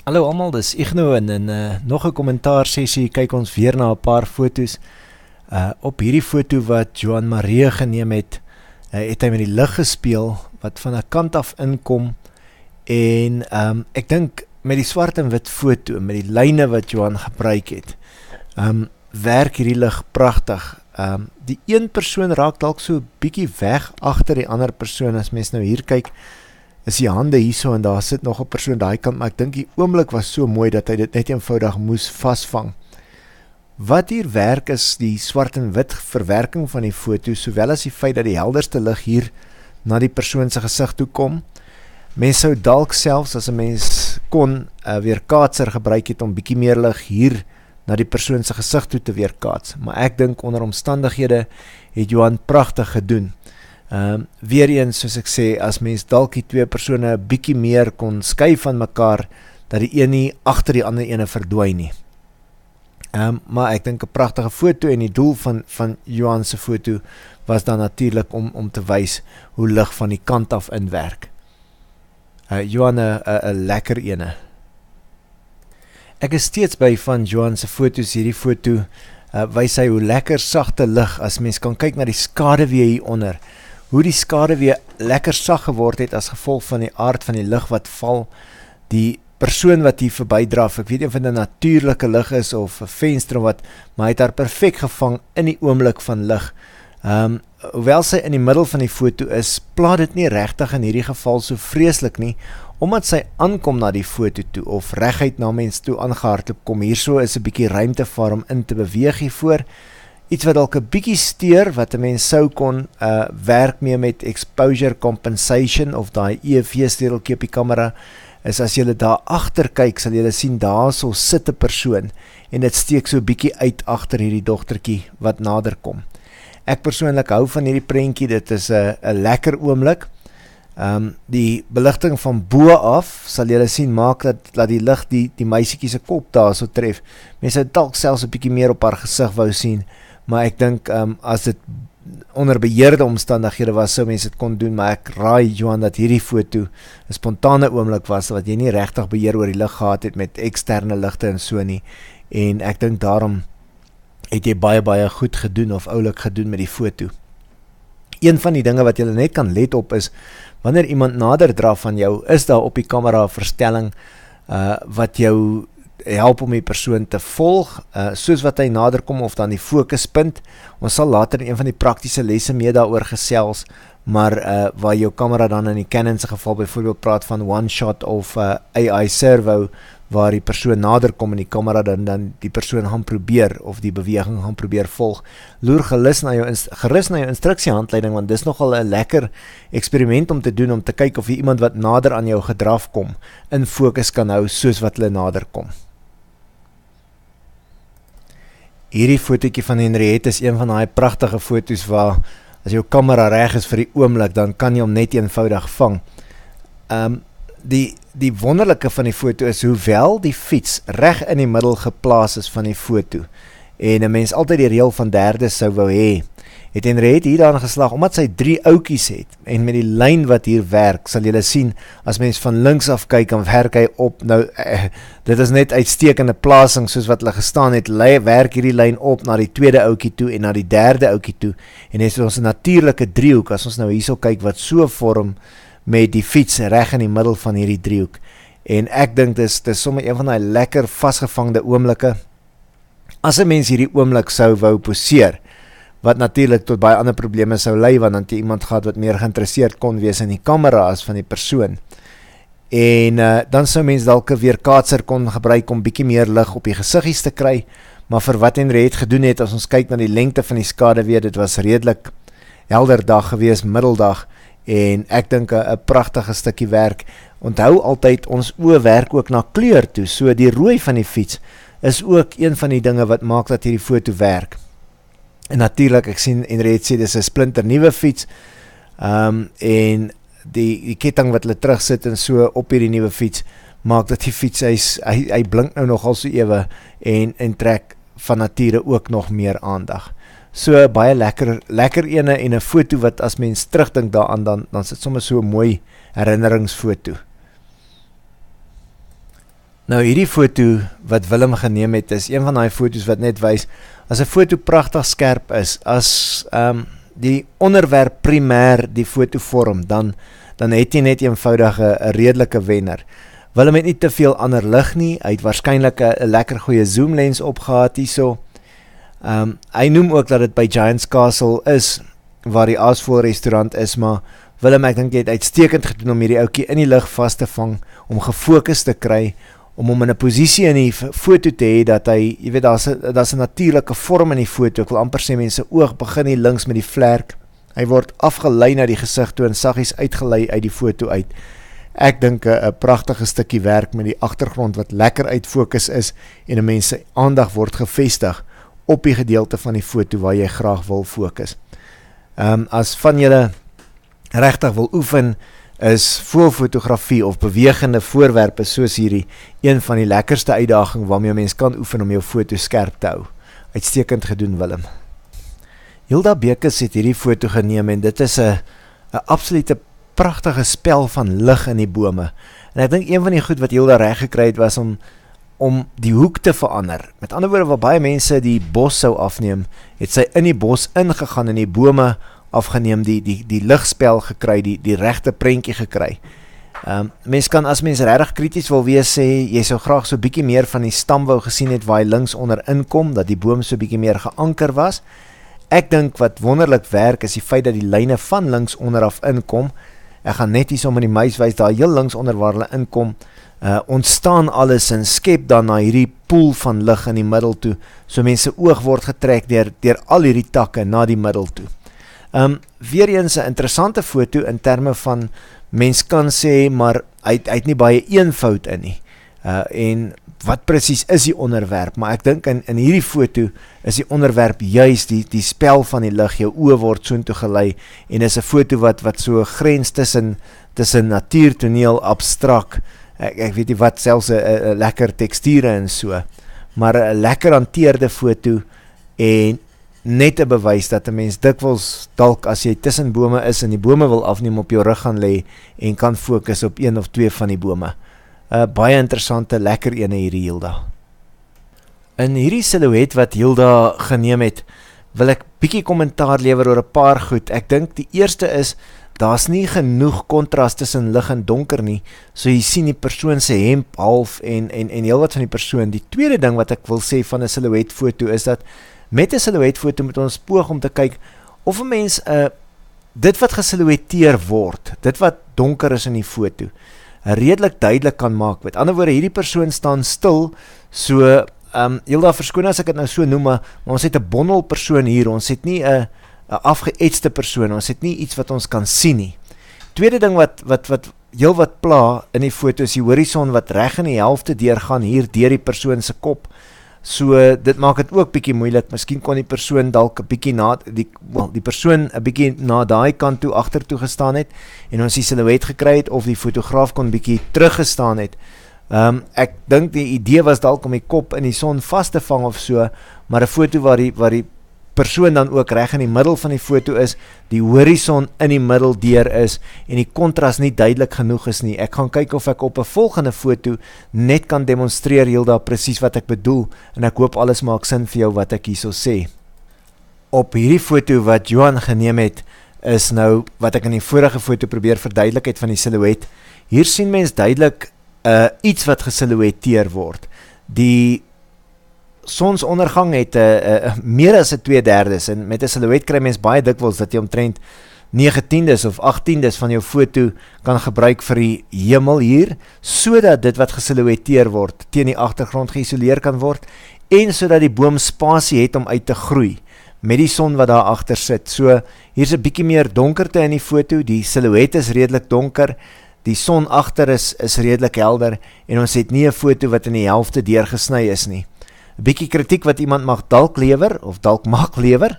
Hallo almal, dis Igno en in nog 'n kommentaar sessie kyk ons weer na 'n paar foto's. Op hierdie foto wat Joan Marie geneem het hy met die lig gespeel wat van 'n kant af inkom en ek dink met die swart en wit foto, met die lyne wat Joan gebruik het, werk hierdie lig pragtig. Die een persoon raak dalk so 'n bietjie weg agter die ander persoon. As mens nou hier kyk, is die hande hierso en daar sit nog 'n persoon daai kant, maar ek dink die oomblik was so mooi dat hy dit net eenvoudig moes vasvang. Wat hier werk is die swart en wit verwerking van die foto, sowel as die feit dat die helderste lig hier na die persoon se gesig toe kom. Mens sou dalk selfs as 'n mens kon weerkaatser gebruik het om bietjie meer lig hier na die persoon se gesig toe te weerkaats, maar ek dink onder omstandighede het Johan pragtig gedoen. Weer eens, soos ek sê, as mens dalk die twee persone 'n bietjie meer kon skei van mekaar, dat die een nie agter die ander ene verdwyn nie. Maar ek dink 'n pragtige foto en die doel van Johan se foto was dan natuurlik om te wys hoe lig van die kant af inwerk. Johan 'n lekker ene. Ek is steeds by van Johan se foto's. Hierdie foto wys hy hoe lekker sagte lig, as mens kan kyk na die skaduwee hieronder, hoe die skaduwee lekker sag geword het as gevolg van die aard van die lig wat val, die persoon wat hier verbydraf, ek weet nie of dit 'n natuurlike lig is of 'n venster maar hy het haar perfek gevang in die oomblik van lig. Hoewel sy in die middel van die foto is, plaat dit nie regtig in hierdie geval so vreeslik nie, omdat sy aankom na die foto toe, of reguit na mens toe aangehardloop kom. Hierso is 'n bietjie ruimte vir hom in te beweeg hiervoor. Iets wat dalk 'n bietjie steur, wat 'n mens sou kon werk mee met exposure compensation, of daai EFV-stedeltjie op die kamera, is as jy daar agter kyk, sal jy sien daar so sit 'n persoon, en dit steek so 'n bietjie uit agter hierdie dogtertjie wat nader kom. Ek persoonlik hou van hierdie prentjie, dit is 'n lekker oomblik. Die beligting van bo af, sal julle sien, maak dat die lig die meisietjie se kop daar so tref. Mense sou dalk selfs 'n bietjie meer op haar gesig wou sien, maar ek dink as dit onder beheerde omstandighede was, sou mense dit kon doen, maar ek raai Johan dat hierdie foto 'n spontane oomblik was, wat jy nie regtig beheer oor die lig gehad het met eksterne ligte en so nie, en ek dink daarom het jy baie goed gedoen, of oulik gedoen met die foto. Een van die dinge wat jy net kan let op is, wanneer iemand nader draf van jou, is daar op die kamera 'n verstelling wat jou help om die persoon te volg, soos wat hy nader kom, of dan die fokuspunt. Ons sal later in een van die praktiese lesse mee daaroor gesels, maar waar jou kamera dan in die Canon se geval byvoorbeeld praat van one shot of AI servo, waar die persoon nader kom en die kamera dan die persoon gaan probeer, of die beweging gaan probeer volg. Loer gerus na jou instruksiehandleiding, want dis nogal 'n lekker eksperiment om te doen, om te kyk of jy iemand wat nader aan jou gedraf kom, in fokus kan hou, soos wat hulle nader kom. Hierdie fotootjie van Henriette is een van daai pragtige foto's waar, as jou kamera reg is vir die oomblik, dan kan jy hom net eenvoudig vang. Die wonderlike van die foto is, hoewel die fiets reg in die middel geplaas is van die foto, en 'n mens altyd die reël van derde sou wou hê, het Henriette hier daarin geslaag, omdat sy 3 ouetjies het, en met die lyn wat hier werk, sal julle sien, as mens van links af kyk, dan werk hy op. Nou, dit is net uitstekende plasing, soos wat hulle gestaan het, werk hierdie lyn op na die tweede ouetjie toe, en na die derde ouetjie toe, en het ons 'n natuurlike driehoek, as ons nou hierso kyk, wat so vorm, met die fiets reg in die middel van hierdie driehoek. En ek dink dis sommer een van die lekker vasgevangde oomblikke. As 'n mens hierdie oomblik sou wou poseer, wat natuurlik tot baie ander probleme sou lei, want dan het jy iemand gehad wat meer geïnteresseerd kon wees in die kamera as van die persoon. En dan sou mens dalk 'n weerkaatser kon gebruik om bietjie meer lig op die gesiggies te kry, maar vir wat Henriette gedoen het, as ons kyk na die lengte van die skaduwee, dit was redelik helder dag gewees, middeldag, en ek dink 'n pragtige stukkie werk. Onthou altyd, ons oë werk ook na kleur toe, so die rooi van die fiets is ook een van die dinge wat maak dat hierdie foto werk. En natuurlik, ek sien Henriette sê, dis 'n splinter nuwe fiets, en die ketting wat hulle terug sit en so op hierdie nuwe fiets, maak dat die fiets, hy blink nou nogal so ewe, en trek van nature ook nog meer aandag. So baie lekker ene, en 'n foto wat as mens terugdink daaraan, dan sit sommer so 'n mooi herinneringsfoto. Nou hierdie foto wat Willem geneem het, is een van die foto's wat net wys, as 'n foto pragtig skerp is, as die onderwerp primêr die foto vorm, dan het jy net eenvoudig 'n redelike wenner. Willem het nie te veel ander lig nie, hy het waarskynlik 'n lekker goeie zoomlens opgehad hierso. Hy noem ook dat dit by Giant's Castle is, waar die Aasvoël restaurant is, maar Willem, ek dink jy het uitstekend gedoen om hierdie ouetjie in die lig vas te vang, om gefokus te kry, om hom in 'n posisie in die foto te hê, dat hy, jy weet, daar's 'n natuurlike vorm in die foto, ek wil amper sê mense oog begin hier links met die vlerk, hy word afgelei na die gesig toe en saggies uitgelei uit die foto uit. Ek dink 'n pragtige stukkie werk met die agtergrond wat lekker uitfokus is en 'n mens se aandag word gefestig op die gedeelte van die foto waar jy graag wil fokus. As van julle regtig wil oefen, is voelfotografie of bewegende voorwerpe soos hierdie een van die lekkerste uitdaging waarmee 'n mens kan oefen om jou foto skerp te hou. Uitstekend gedoen, Willem. Hilda Bekes het hierdie foto geneem en dit is 'n absolute pragtige spel van lig in die bome. En ek dink een van die goed wat Hilda reg gekry het was om die hoek te verander. Met ander woorde, waar baie mense die bos sou afneem, het sy in die bos ingegaan en die bome afgeneem, die ligspel gekry, die regte prentjie gekry. Mens kan, as mens regtig krities wil wees, sê, jy sou graag so bietjie meer van die stam wou gesien het waar hy links onder inkom, dat die boom so bietjie meer geanker was. Ek dink wat wonderlik werk is die feit dat die lyne van links onderaf inkom. Ek gaan net hier so met die muis wys, daar heel links onder waar hulle inkom, ontstaan alles en skep dan na hierdie poel van lig in die middel toe, so mense oog word getrek deur al hierdie takke na die middel toe. Weer eens 'n interessante foto in terme van, mens kan sê, maar hy het nie baie eenvoud in nie. En wat presies is die onderwerp, maar ek dink in hierdie foto is die onderwerp juist die spel van die lig, jou oë word soontoe gelei, en is 'n foto wat so grens tussen natuurtoneel, abstrak, ek weet nie wat, selfs 'n lekker teksture en so, maar 'n lekker hanteerde foto, en net 'n bewys dat 'n mens dikwels dalk as jy tussen bome is en die bome wil afneem, op jou rug gaan lê en kan fokus op een of twee van die bome. Baie interessante, lekker ene hierdie Hilda. In hierdie silhouet wat Hilda geneem het, wil ek bietjie kommentaar lewer oor 'n paar goed. Ek dink die eerste is, daar's nie genoeg kontras tussen lig en donker nie, so jy sien die persoon se hemp half en heel wat van die persoon. Die tweede ding wat ek wil sê van 'n silhouetfoto is dat met 'n silhouetfoto moet ons poog om te kyk of 'n mens dit wat gesilhoueteer word, dit wat donker is in die foto, redelik duidelik kan maak. Met ander woorde, hierdie persoon staan stil, so Hilda, verskoon as ek dit nou so noem, maar ons het 'n bondel persoon hier, ons het nie 'n afgeëtste persoon, ons het nie iets wat ons kan sien nie. Tweede ding wat heel wat pla in die foto is die horison wat reg in die helfte deurgaan hier deur die persoon se kop. So dit maak dit ook bietjie moeilik. Miskien kon die persoon dalk 'n bietjie die persoon 'n bietjie na daai kant toe agtertoe gestaan het en ons die silhouet gekry het, of die fotograaf kon bietjie teruggestaan het. Ek dink die idee was dalk om die kop in die son vas te vang of so, maar 'n foto waar die persoon dan ook reg in die middel van die foto is, die horison in die middel deur is en die kontras nie duidelik genoeg is nie. Ek gaan kyk of ek op 'n volgende foto net kan demonstreer Hilda presies wat ek bedoel, en ek hoop alles maak sin vir jou wat ek hierso sê. Op hierdie foto wat Johan geneem het, is nou wat ek in die vorige foto probeer verduidelik het van die silhouet. Hier sien mens duidelik iets wat gesilhoueteer word. Die sonsondergang het meer as 2/3, en met 'n silhouet kry mens baie dikwels dat jy omtrent 9/10 of 8/10 van jou foto kan gebruik vir die hemel hier, sodat dit wat gesilhoueteer word teen die agtergrond geïsoleer kan word, en sodat die boom spasie het om uit te groei met die son wat daar agter sit. So hier's 'n bietjie meer donkerte in die foto, die silhouet is redelik donker, die son agter is redelik helder, en ons het nie 'n foto wat in die helfte deurgesny is nie. 'n Bietjie kritiek wat iemand mag dalk lewer, of dalk mag lewer,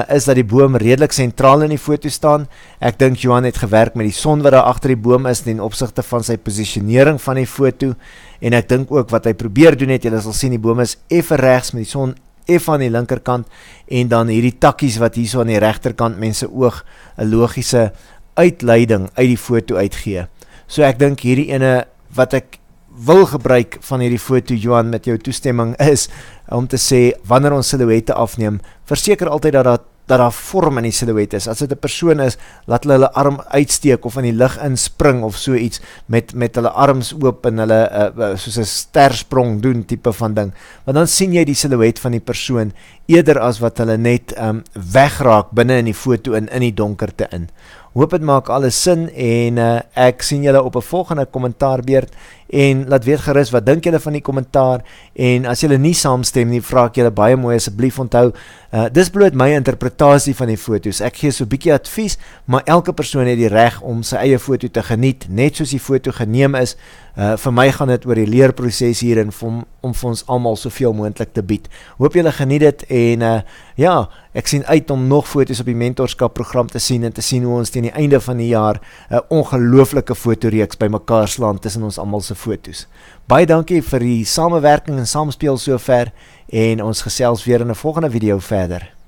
is dat die boom redelik sentraal in die foto staan. Ek dink Johan het gewerk met die son wat daar agter die boom is, ten opsigte van sy posisionering van die foto, en ek dink ook wat hy probeer doen het, julle sal sien die boom is effe regs met die son effe aan die linkerkant, en dan hierdie takkies wat hier so aan die regterkant mense oog 'n logiese uitleiding uit die foto uitgee. So ek dink hierdie ene wat ek wil gebruik van hierdie foto, Johan, met jou toestemming is, om te sê, wanneer ons silhouette afneem, verseker altyd dat daar vorm in die silhouet is. As dit 'n persoon is, laat hulle arm uitsteek of in die lug inspring of so iets met hulle arms oop en hulle soos 'n stersprong doen tipe van ding. Want dan sien jy die silhouet van die persoon eerder as wat hulle net wegraak binne in die foto in die donkerte in. Hoop het maak alles sin en ek sien julle op 'n volgende kommentaarbeurt en laat weet gerus wat dink julle van die kommentaar en as julle nie saamstem nie, vra ek julle baie mooi asseblief onthou, dis bloot my interpretasie van die foto's. Ek gee so 'n bietjie advies, maar elke persoon het die reg om sy eie foto te geniet, net soos die foto geneem is. Vir my gaan dit oor die leerproses hier en om vir ons almal soveel moontlik te bied. Hoop julle geniet dit en ja, ek sien uit om nog foto's op die mentorskap program te sien en te sien hoe ons teen die einde van die jaar 'n ongelooflike fotoreeks bymekaar slaan tussen ons almal se foto's. Baie dankie vir die samewerking en samespeel sover en ons gesels weer in 'n volgende video verder.